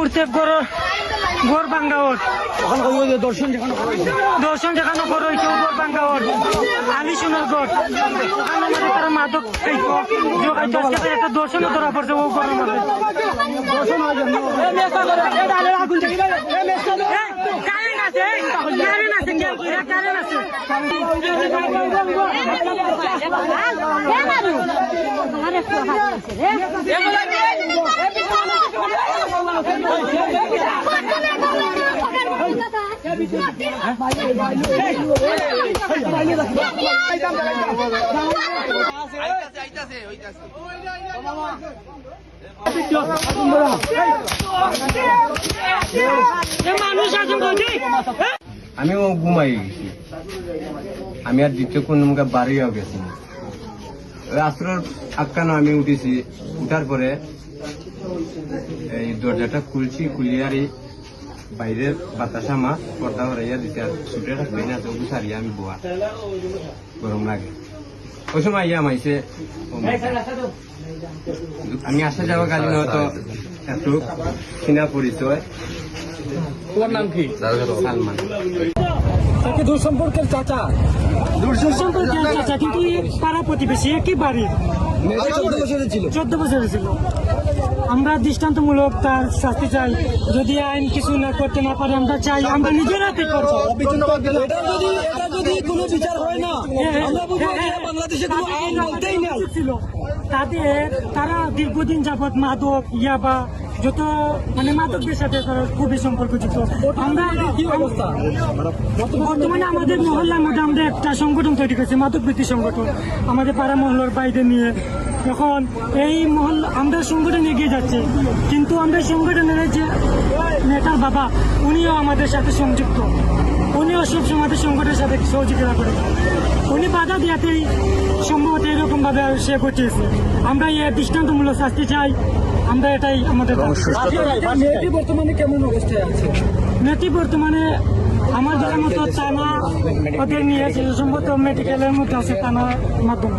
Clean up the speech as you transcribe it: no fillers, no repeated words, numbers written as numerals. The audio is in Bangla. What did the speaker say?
প্রত্যেক গড় ভাঙ্গা ওর দর্শন যেখানে গড় হয়েছে গড় ভাঙ্গা ওর আলি সোনার গড় ওখানে মধ্যে তারা মাদক খাইতো একটা দর্শনও ধরা পড়ছে ও গড়ের মধ্যে দর্শন হয় কারেন্ট আছে আমিও ঘুমাই গেছি আমি আর দ্বিতীয় কোন বাড়িও গেছি রাস্তার আক্কানো আমি উঠেছি উঠার পরে এই দরজাটা খুলছি খুলিয়ারই বাইরের বাতাসা মাছ পর্দা হরাইয়া দিতে আর ছুটে থাকবে না তো সারিয়া আমি বোয়া গরম লাগে ওই সময় ইয়া মাইছে আমি আসা যাওয়া কালীন হয়তো একটু চিনা পরিচয়। তোমার নাম কি? সালমান। তাকে দূর সম্পর্কের চাচা কিন্তু পাড়া প্রতিবেশী একই বাড়ির 14 বছরের ছিল। আমরা দৃষ্টান্তমূলক তার শাস্তি চাই, যদি আইন কিছু না করতে না পারে আমরা চাই আমরা নিজের হাতে করবো। কোনো বিচার হয় না বাংলাদেশে কোনো আইন বলতেই নাই ছিল তারা দীর্ঘদিন যাবৎ মাদক ইয়াবা যত মানে মাদকদের সাথে খুবই সম্পর্কযুক্ত। আমরা বর্তমানে আমাদের মহল্লার মধ্যে আমরা একটা সংগঠন তৈরি করেছি, মাদক বৃত্তি সংগঠন, আমাদের পাড়া মহল্লার বাইরে নিয়ে। এখন এই মহল্লা আমরা সংগঠন এগিয়ে যাচ্ছে, কিন্তু আমরা সংগঠনের যে নেতার বাবা উনিও আমাদের সাথে সংযুক্ত, উনিও সবসময় আমাদের সংগঠনের সাথে সহযোগিতা করেছে। উনি বাধা দেওয়াতেই সম্ভবত এরকম ভাবে সে ঘটিয়েছে। আমরা এর দৃষ্টান্তমূলক শাস্তি চাই, আমরা এটাই আমাদের বর্তমানে কেমন অবস্থায় আছে? মেয়েটি বর্তমানে আমার জানার মতো টানা ওদের নিয়ে সম্ভবত মেডিকেলের মধ্যে আছে টানার মাধ্যমে।